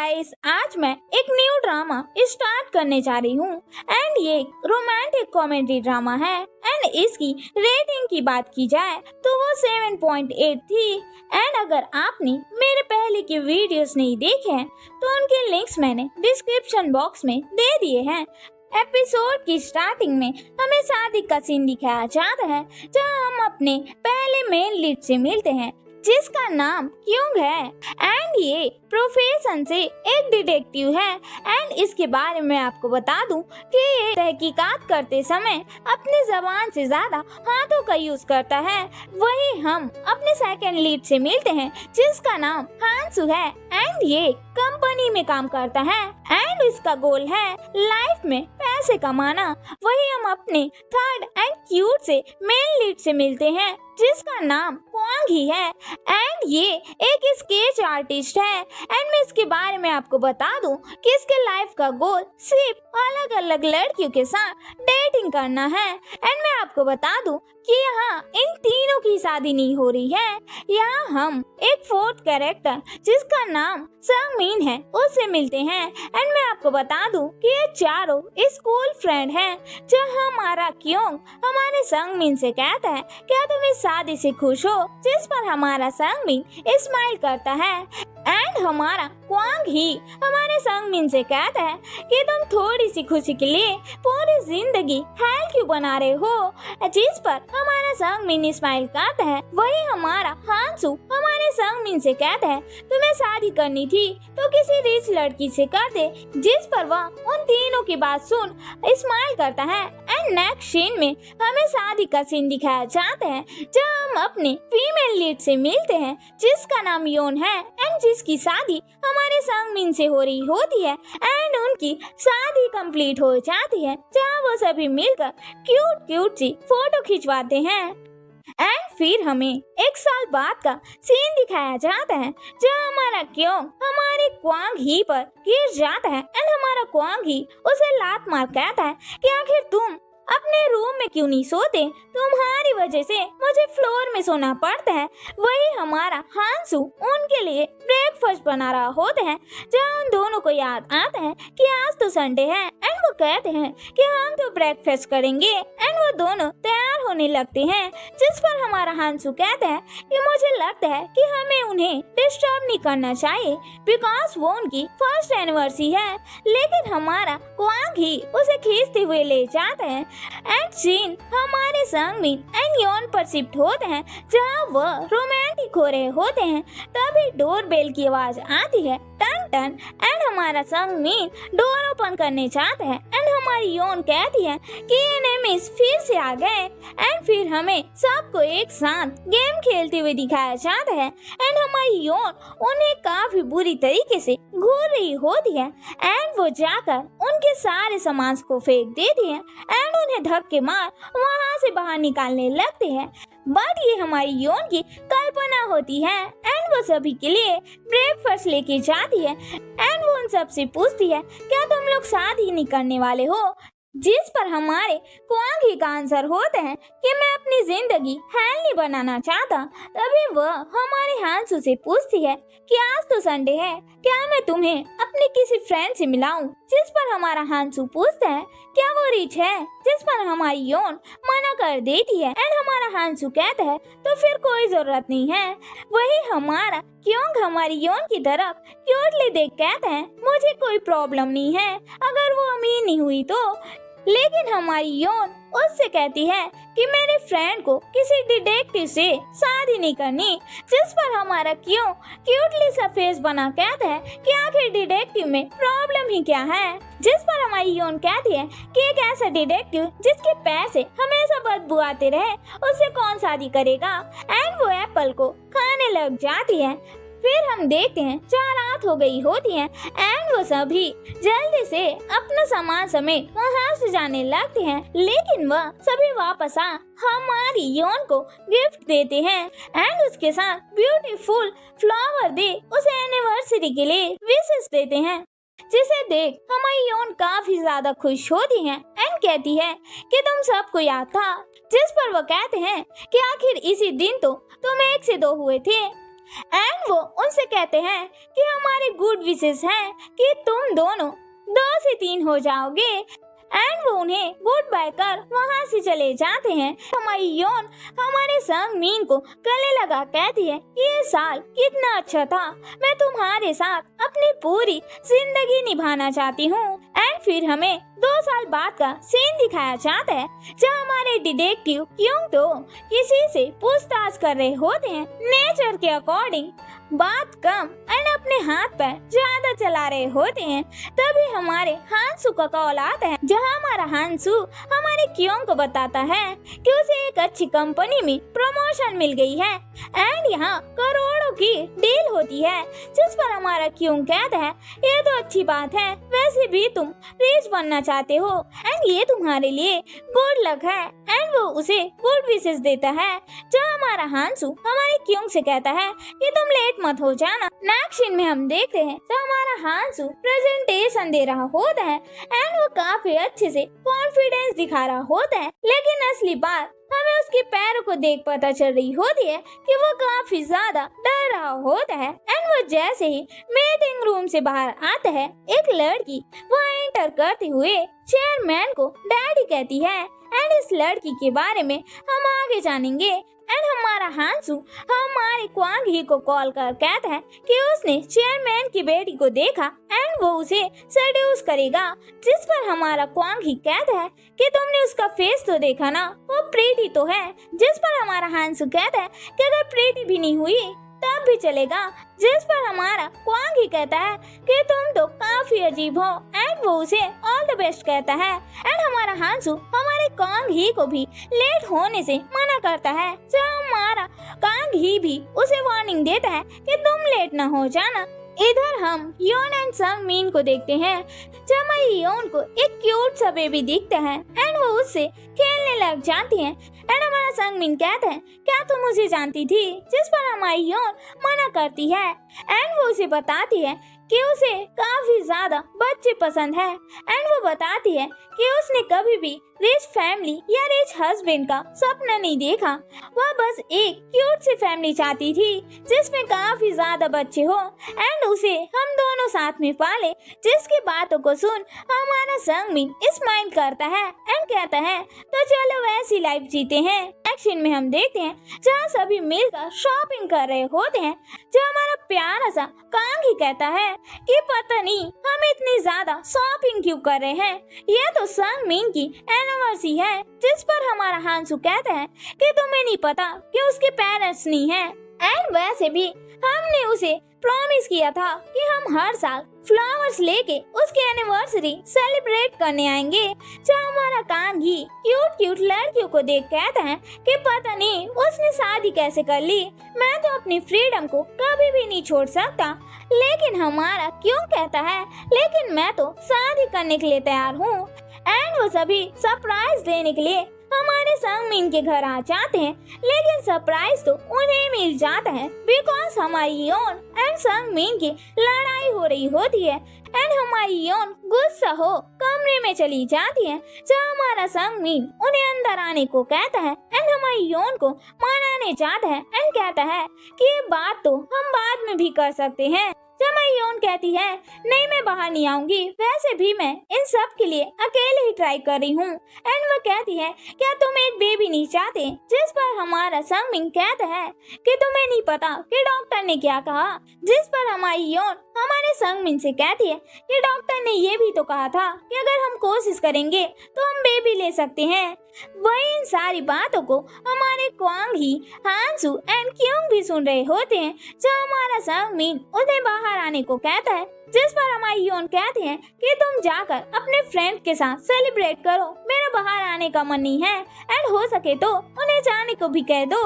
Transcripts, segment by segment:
Guys, आज मैं एक न्यू ड्रामा स्टार्ट करने जा रही हूँ एंड ये रोमांटिक कॉमेडी ड्रामा है एंड इसकी रेटिंग की बात की जाए तो वो 7.8 थी। एंड अगर आपने मेरे पहले के वीडियोस नहीं देखे हैं तो उनके लिंक्स मैंने डिस्क्रिप्शन बॉक्स में दे दिए हैं। एपिसोड की स्टार्टिंग में हमें शादी का सीन दिखाया जाता है जहां हम अपने पहले मेन लीड से मिलते हैं जिसका नाम क्योंग है एंड ये प्रोफेशन से एक डिटेक्टिव है। एंड इसके बारे में आपको बता दूं कि ये तहकीकात करते समय अपनी जबान से ज्यादा हाथों का यूज करता है। वही हम अपने सेकंड लीड से मिलते हैं जिसका नाम हांसू है एंड ये कंपनी में काम करता है एंड इसका गोल है लाइफ में पैसे कमाना। वही हम अपने थर्ड एंड क्यूट से मेन लीड से मिलते हैं जिसका नाम क्वांग ही है एंड ये एक स्केच आर्टिस्ट है। एंड मैं इसके बारे में आपको बता दूं कि इसके लाइफ का गोल सिर्फ अलग अलग लड़कियों के साथ डेटिंग करना है। एंड मैं आपको बता दूं कि यहाँ इन तीनों की शादी नहीं हो रही है। यहाँ हम एक फोर्थ कैरेक्टर जिसका नाम संगमिन है उससे मिलते हैं एंड मैं आपको बता दूं कि ये चारों स्कूल फ्रेंड हैं। जब हमारा क्योंग हमारे संगमिन से कहता है क्या तुम इस शादी से खुश हो, जिस पर हमारा संगमिन स्माइल करता है एंड हमारा क्वांग ही हमारे संगमिन से कहता है कि तुम थोड़ी सी खुशी के लिए पूरी जिंदगी हेल क्यों बना रहे हो, जिस पर हमारा संगमिन स्माइल करता है। वही हमारा हांसू हमारे संगमिन से कहता है तुम्हें शादी करनी थी तो किसी रिच लड़की से कर दे, जिस पर वह उन तीनों की बात सुन स्माइल करता है। एंड नेक्स्ट सीन में हमें शादी का सीन दिखाया जाता है जहाँ हम अपने फीमेल लीड से मिलते हैं जिसका नाम योन है एंड जिसकी शादी हमारे संगमिन से हो रही होती है एंड उनकी शादी कंप्लीट हो जाती है जहाँ वो सभी मिलकर क्यूट क्यूट सी फोटो खिंचवाते हैं। एंड फिर हमें एक साल बाद का सीन दिखाया जाता है जहाँ हमारा क्योंग हमारे क्वांग ही पर गिर जाता है एंड हमारा क्वांग ही उसे लात मार कहता है कि आखिर तुम अपने रूम में क्यों नहीं सोते, तुम्हारी वजह से मुझे फ्लोर में सोना पड़ता है। वही हमारा हांसू उनके लिए ब्रेकफास्ट बना रहा होता है जहाँ उन दोनों को याद आता है कि आज तो संडे है एंड वो कहते हैं कि हम तो ब्रेकफास्ट करेंगे एंड वो दोनों तैयार होने लगते हैं, जिस पर हमारा हांसू कहता है कि मुझे लगता है कि हमें उन्हें डिस्टर्ब नहीं करना चाहिए बिकॉज वो उनकी फर्स्ट एनिवर्सरी है। लेकिन हमारा क्वांग ही उसे खींचते हुए ले जाता है एंड सीन हमारे संगमिन एंड योन पर शिफ्ट होते हैं जहाँ वह रोमांटिक हो रहे होते हैं। तभी डोर बेल की आवाज आती है टन टन एंड हमारा संगमिन डोर ओपन करने चाहता है एंड हमारी योन कहती है कि एनिमीज फिर से आ गए एंड फिर हमें सबको एक साथ गेम खेलते हुए दिखाया जाता है एंड हमारी योन उन्हें काफी बुरी तरीके से घूर रही होती है एंड वो जाकर उनके सारे सामान को फेंक देती है एंड उन्हें धक्के मार वहाँ से बाहर निकालने लगते हैं। बट ये हमारी योन की कल्पना होती है एंड वो सभी के लिए ब्रेकफास्ट लेके जाती है एंड वो उन सब से पूछती है क्या तुम लोग शादी नहीं करने वाले हो, जिस पर हमारे क्वांग ही का आंसर होता है कि मैं अपनी जिंदगी हेल नहीं बनाना चाहता। तभी वह हमारे हांसू से पूछती है कि आज तो संडे है, क्या मैं तुम्हें अपने किसी फ्रेंड से मिलाऊं, जिस पर हमारा हांसू पूछता है क्या वो रिच है, जिस पर हमारी योन मना कर देती है एंड हमारा हांसू कहता है तो फिर कोई जरूरत नहीं है। वही हमारा क्योंग हमारी योन की तरफ क्यूटली देख कहता है मुझे कोई प्रॉब्लम नहीं है अगर वो अमीर नहीं हुई तो। लेकिन हमारी योन उससे कहती है कि मेरे फ्रेंड को किसी डिटेक्टिव से शादी नहीं करनी, जिस पर हमारा क्यों क्यूटली सा फेस बना कहता है कि आखिर डिटेक्टिव में प्रॉब्लम ही क्या है, जिस पर हमारी योन कहती है कि एक ऐसा डिटेक्टिव जिसके पैर से हमेशा बदबू आते रहे उससे कौन शादी करेगा एंड वो एप्पल को खाने लग जाती है। फिर हम देखते हैं 4 रात हो गई होती है एंड वो सभी जल्दी से अपना सामान समेत वहाँ से जाने लगते हैं। लेकिन वह सभी वापस आ हमारी योन को गिफ्ट देते हैं एंड उसके साथ ब्यूटीफुल फ्लावर दे उसे एनिवर्सरी के लिए विशेष देते हैं, जिसे देख हमारी योन काफी ज्यादा खुश होती है एंड कहती है कि तुम सबको याद था, जिस पर वो कहते हैं कि आखिर इसी दिन तो तुम 1 से 2 हुए थे एंड वो उनसे कहते हैं कि हमारे गुड विशेस हैं कि तुम दोनों 2 से 3 हो जाओगे। एंड वो उन्हें गुड बाय कर वहाँ से चले जाते हैं। हमारी योन हमारे संगमीन को गले लगा कहती है ये साल कितना अच्छा था, मैं तुम्हारे साथ अपनी पूरी जिंदगी निभाना चाहती हूँ। एंड फिर हमें 2 साल बाद का सीन दिखाया जाता है जहाँ हमारे डिटेक्टिव क्यों तो किसी से पूछताछ कर रहे होते हैं। नेचर के अकॉर्डिंग बात कम एंड अपने हाथ पर ज्यादा चला रहे होते हैं। तभी हमारे हांसू का कॉल आता है जहां हमारा हांसू हमारे क्यों को बताता है कि उसे एक अच्छी कंपनी में प्रमोशन मिल गई है एंड यहाँ करोड़ों की डील होती है, जिस पर हमारा क्यों कहता है ये तो अच्छी बात है, वैसे भी तुम रिच बनना चाहते हो एंड ये तुम्हारे लिए गुड लक है। एंड वो उसे गुड विशेस देता है जहाँ हमारा हांसू हमारे क्यों से कहता है कि तुम लेट मत हो जाना। नेक्स्ट सीन में हम देखते हैं जब हमारा हांसू प्रेजेंटेशन दे रहा होता है एंड वो काफी अच्छे से कॉन्फिडेंस दिखा रहा होता है, लेकिन असली बात हमें उसके पैरों को देख पता चल रही होती है कि वो काफी ज्यादा डर रहा होता है। एंड वो जैसे ही मीटिंग रूम से बाहर आता है एक लड़की वो एंटर करते हुए चेयरमैन को डैडी कहती है एंड इस लड़की के बारे में हम आगे जानेंगे। एंड हमारा हांसू हमारे क्वांग ही को कॉल कर कहता है कि उसने चेयरमैन की बेटी को देखा एंड वो उसे सेड्यूस करेगा, जिस पर हमारा क्वांग ही कहता है कि तुमने उसका फेस तो देखा ना, वो प्रीटी तो है। जिस पर हमारा हांसू कहता है कि अगर प्रीटी भी नहीं हुई तब भी चलेगा, जिस पर हमारा क्वांग ही कहता है कि तुम तो काफी अजीब हो एंड वो उसे ऑल द बेस्ट कहता है। एंड हमारा हांसू हमारे क्वांग ही को भी लेट होने से मना करता है, जब हमारा क्वांग ही भी उसे वार्निंग देता है कि तुम लेट न हो जाना। इधर हम योन एंड संगमीन को देखते हैं जब हमारी योन को एक क्यूट सा बेबी दिखता है एंड वो उससे खेलने लग जाती है। एंड हमारा संगमीन कहता है क्या तुम मुझे जानती थी, जिस पर हमारी योन मना करती है एंड वो उसे बताती है कि उसे काफी ज्यादा बच्चे पसंद है एंड वो बताती है कि उसने कभी भी रिच फैमिली या रिच हस्बैंड का सपना नहीं देखा, वह बस एक क्यूट सी फैमिली चाहती थी जिसमें काफी ज्यादा बच्चे हो एंड उसे हम दोनों साथ में पाले। जिसकी बातों को सुन हमारा संगमीन स्माइल करता है एंड कहता है तो चलो वैसी लाइफ जीते हैं। एक्शन में हम देखते हैं जहाँ सभी मिलकर शॉपिंग कर रहे होते हैं, जहाँ हमारा प्यारा सा कांग ही कहता है कि पता नहीं हम इतनी ज्यादा शॉपिंग क्यों कर रहे हैं, यह तो संगमीन की एनिवर्सरी है। जिस पर हमारा हांसू कहता है कि तुम्हें नहीं पता कि उसके पेरेंट्स नहीं है एंड वैसे भी हमने उसे प्रॉमिस किया था कि हम हर साल फ्लावर्स लेके उसकी एनिवर्सरी सेलिब्रेट करने आएंगे। जहाँ हमारा कांग ही क्यूट क्यूट लड़कियों को देख कहता है कि पता नहीं उसने शादी कैसे कर ली, मैं तो अपनी फ्रीडम को कभी भी नहीं छोड़ सकता। लेकिन हमारा क्यों कहता है लेकिन मैं तो शादी करने के लिए तैयार हूँ एंड वो सभी सरप्राइज देने के लिए हमारे संगमीन के घर आ जाते हैं, लेकिन सरप्राइज तो उन्हें मिल जाता है बिकॉज हमारी योन एंड संगमीन की लड़ाई हो रही होती है एंड हमारी योन गुस्सा हो कमरे में चली जाती है, जहाँ हमारा संगमीन उन्हें अंदर आने को कहता है एंड हमारी योन को मनाने जाता है एंड कहता है कि ये बात तो हम बाद में भी कर सकते हैं। जब हमारी योन कहती है नहीं मैं बाहर नहीं आऊंगी, वैसे भी मैं इन सब के लिए अकेले ही ट्राई कर रही हूँ एंड वो कहती है क्या तुम एक बेबी नहीं चाहते, जिस पर हमारा संगमीन कहता है कि तुम्हें नहीं पता कि डॉक्टर ने क्या कहा। जिस पर हमारी योन हमारे संगमीन से कहती है कि डॉक्टर ने ये भी तो कहा था कि अगर हम कोशिश करेंगे तो हम बेबी ले सकते हैं। वही इन सारी बातों को हमारे क्वांग ही हांसू एंड क्योंग भी सुन रहे होते हैं, जब हमारा संगमीन उन्हें बाहर आने को कहता है। जिस पर हमारी योन कहते हैं कि तुम जाकर अपने फ्रेंड के साथ सेलिब्रेट करो, मेरा बाहर आने का मन नहीं है एंड हो सके तो उन्हें जाने को भी कह दो।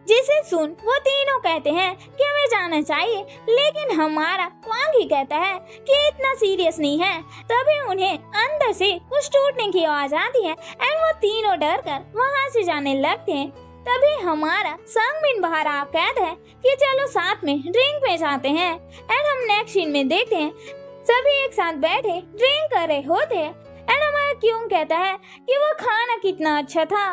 जिसे सुन वो तीनों कहते हैं कि हमें जाना चाहिए, लेकिन हमारा क्वांग ही कहता है कि इतना सीरियस नहीं है। तभी उन्हें अंदर से कुछ टूटने की आवाज आती है एंड वो तीनों डर कर वहाँ से जाने लगते हैं। तभी हमारा संगमीन बाहर आ कहता है कि चलो साथ में ड्रिंक में जाते हैं एंड हम नेक्स्ट सीन में देखते हैं सभी एक साथ बैठे ड्रिंक कर रहे होते हैं एंड हमारा क्यों कहता है कि वो खाना कितना अच्छा था।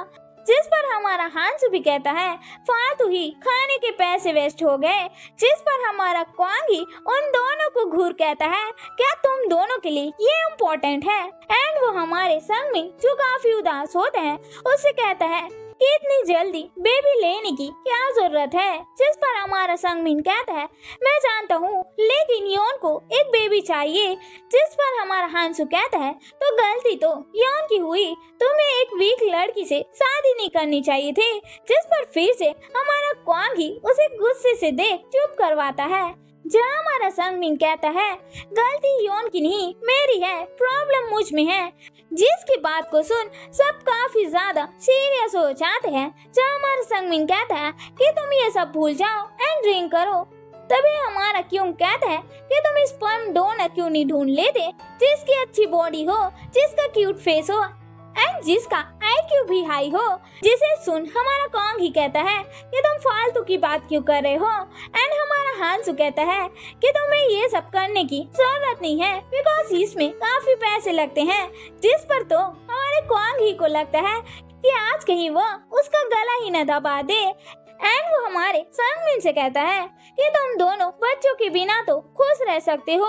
जिस पर हमारा हांसू भी कहता है फालतू ही खाने के पैसे वेस्ट हो गए। जिस पर हमारा क्वांगी उन दोनों को घूर कहता है क्या तुम दोनों के लिए ये इम्पोर्टेंट है। एंड वो हमारे संगमिन जो काफी उदास होते हैं उससे कहता है कि इतनी जल्दी बेबी लेने की क्या जरूरत है। जिस पर हमारा संगमिन कहता है मैं जानता हूँ लेकिन योन को एक बेबी चाहिए। जिस पर हमारा हांसू कहता है तो गलती तो योन की हुई, तुम्हें एक वीक लड़की से शादी नहीं करनी चाहिए थी। जिस पर फिर से हमारा क्वांगी उसे गुस्से से देख चुप करवाता है। जहाँ हमारा संगमिन कहता है गलती योन की नहीं मेरी है, प्रॉब्लम मुझ में है। जिसकी बात को सुन सब काफी ज्यादा सीरियस हो जाते हैं। जहाँ हमारा संगमिन कहता है कि तुम ये सब भूल जाओ एंड ड्रिंक करो। तभी हमारा क्यों कहता है कि तुम स्पर्म डोनर क्यों नहीं ढूंढ लेते जिसकी अच्छी बॉडी हो, जिसका क्यूट फेस हो एंड जिसका IQ भी हाई हो। जिसे सुन हमारा कॉन्ग ही कहता है कि तुम फालतू की बात क्यों कर रहे हो। एंड हमारा हांसू कहता है कि तुम्हें ये सब करने की जरूरत नहीं है बिकॉज इसमें काफी पैसे लगते हैं। जिस पर तो हमारे कॉन्ग ही को लगता है कि आज कहीं वो उसका गला ही न दबा दे। एंड वो हमारे संगमिन से कहता है कि तुम दोनों बच्चों के बिना तो खुश रह सकते हो।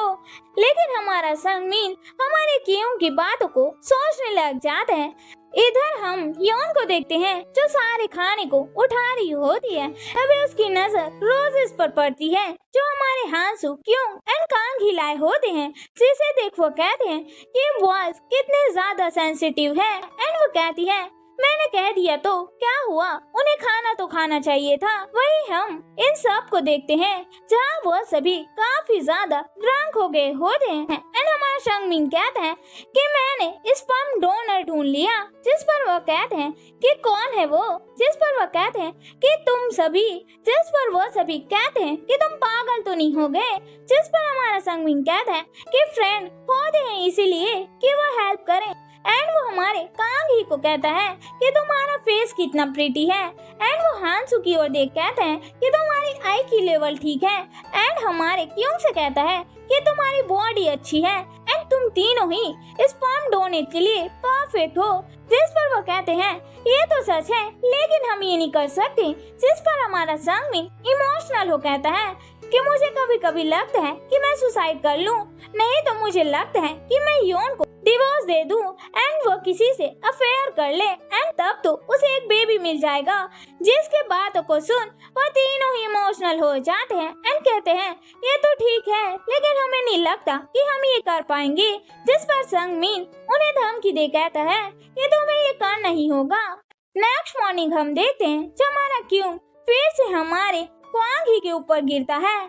लेकिन हमारा संगमिन हमारे कियों की बातों को सोचने लग जाते हैं। इधर हम योन को देखते हैं जो सारे खाने को उठा रही होती है। तभी उसकी नजर रोजेस पर पड़ती है जो हमारे हांसू क्यों एंड कांग हिलाए होते हैं। जिसे देख वो कहते हैं कि वॉल्स कितने ज्यादा सेंसिटिव है। एंड वो कहती है मैंने कह दिया तो क्या हुआ, उन्हें खाना तो खाना चाहिए था। वही हम इन सब को देखते हैं जहाँ वो सभी काफी ज्यादा ड्रंक हो गए होते हैं। एंड हमारा संगमिन कहता है कि मैंने स्पर्म डोनर ढूंढ लिया। जिस पर वो कहते हैं कि कौन है वो। जिस पर वो कहते हैं कि तुम सभी। जिस पर वो सभी कहते हैं कि तुम पागल तो नहीं हो गए। जिस पर हमारा संगमिन कहता है कि फ्रेंड होते हैं इसीलिए कि वो हेल्प करें। एंड वो हमारे कांग ही को कहता है कि तुम्हारा फेस कितना प्रीटी है। एंड वो हांसू की ओर देख कहता है कि तुम्हारी आई की लेवल ठीक है। एंड हमारे क्यों से कहता है कि तुम्हारी बॉडी अच्छी है एंड तुम तीनों ही स्पर्म डोनेट के लिए परफेक्ट हो। जिस पर वो कहते हैं ये तो सच है लेकिन हम ये नहीं कर सकते। जिस पर हमारा संगमिन इमोशनल हो कहता है कि मुझे कभी कभी लगता है कि मैं सुसाइड कर लूं, नहीं तो मुझे लगता है कि मैं योन को डिवोर्स दे दूं एंड वो किसी से अफेयर कर ले एंड तब तो उसे एक बेबी मिल जाएगा। जिसके बातों को सुन वो तीनों ही इमोशनल हो जाते हैं एंड कहते हैं ये तो ठीक है लेकिन हमें नहीं लगता कि हम ये कर पाएंगे। जिस पर संगमिन उन्हें धमकी दे कहता है कि तुम्हें ये करना ही होगा। नेक्स्ट मॉर्निंग हम देखते हैं जब हमारा क्यों फिर से हमारे क्वांग ही के ऊपर गिरता है।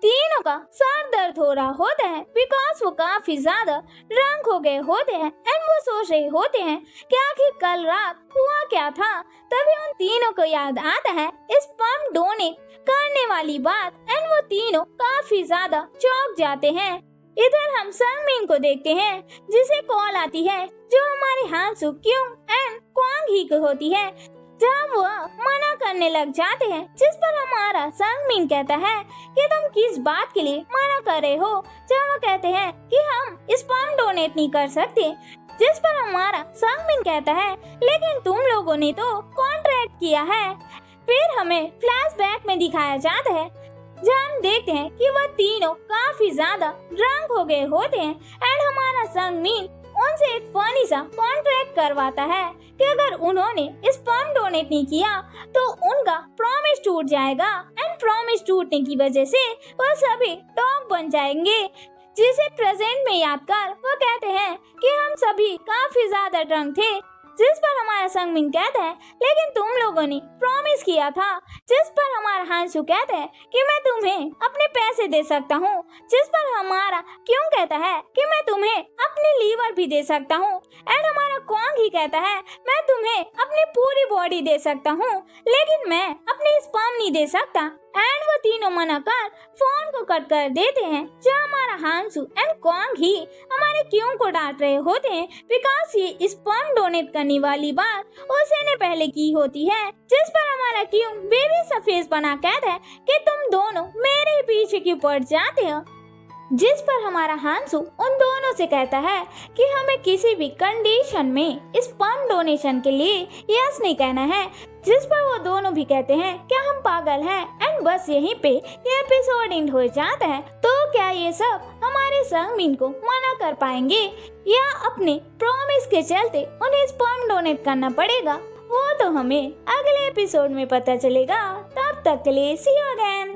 तीनों का सर दर्द हो रहा होता है बिकॉज वो काफी ज्यादा ड्रंक हो गए होते हैं एंड वो सोच रहे होते हैं कि आखिर कल रात हुआ क्या था। तभी उन तीनों को याद आता है स्पर्म डोनेट करने वाली बात एंड वो तीनों काफी ज्यादा चौंक जाते हैं। इधर हम संगमिन को देखते हैं जिसे कॉल आती है जो हमारे हांसू क्यों एंड क्वांग ही को होती है। जब वो मना करने लग जाते हैं जिस पर हमारा संगमिन कहता है कि तुम किस बात के लिए मना कर रहे हो। जब वो कहते हैं कि हम स्पर्म डोनेट नहीं कर सकते। जिस पर हमारा संगमिन कहता है लेकिन तुम लोगों ने तो कॉन्ट्रैक्ट किया है। फिर हमें फ्लैशबैक में दिखाया जाता है जहाँ हम देखते हैं कि वह तीनों काफी ज्यादा ड्रंक हो गए होते हैं एंड हमारा संगमिन उनसे एक फनी सा कॉन्ट्रैक्ट करवाता है कि अगर उन्होंने स्पर्म डोनेट नहीं किया तो उनका प्रॉमिस टूट जाएगा एंड प्रॉमिस टूटने की वजह से वो सभी डॉग बन जाएंगे। जिसे प्रेजेंट में याद कर वो कहते हैं कि हम सभी काफी ज्यादा ड्रंक थे। जिस पर हमारा संगमिन कहता है लेकिन तुम लोगों ने प्रॉमिस किया था। जिस पर हमारा हांसू कहता है कि मैं तुम्हें अपने पैसे दे सकता हूँ। जिस पर हमारा क्यों कहता है कि मैं तुम्हें अपनी लीवर भी दे सकता हूँ एंड हमारा क्वांग ही कहता है मैं तुम्हें अपनी पूरी बॉडी दे सकता हूँ लेकिन मैं अपनी स्पर्म नहीं दे सकता। एंड वो तीनों मना कर फोन को कट कर देते हैं। जहाँ हमारा हांसू एंड क्वांग ही हमारे क्यों को डांट रहे होते हैं बिकॉज ये स्पर्म डोनेट करने वाली बात उसने पहले की होती है। जिस पर हमारा क्यों बेबी सा फेस बना कहता है कि तुम दोनों मेरे पीछे क्यों पड़ जाते हो। जिस पर हमारा हांसू उन दोनों से कहता है कि हमें किसी भी कंडीशन में स्पर्म डोनेशन के लिए यस नहीं कहना है, जिस पर वो दोनों भी कहते हैं क्या हम पागल हैं। एंड बस यहीं पे ये एपिसोड एंड हो जाता है। तो क्या ये सब हमारे संगमीन को मना कर पाएंगे या अपने प्रॉमिस के चलते उन्हें स्पर्म डोनेट करना पड़ेगा, वो तो हमें अगले एपिसोड में पता चलेगा। तब तक के लिए सी यू अगेन।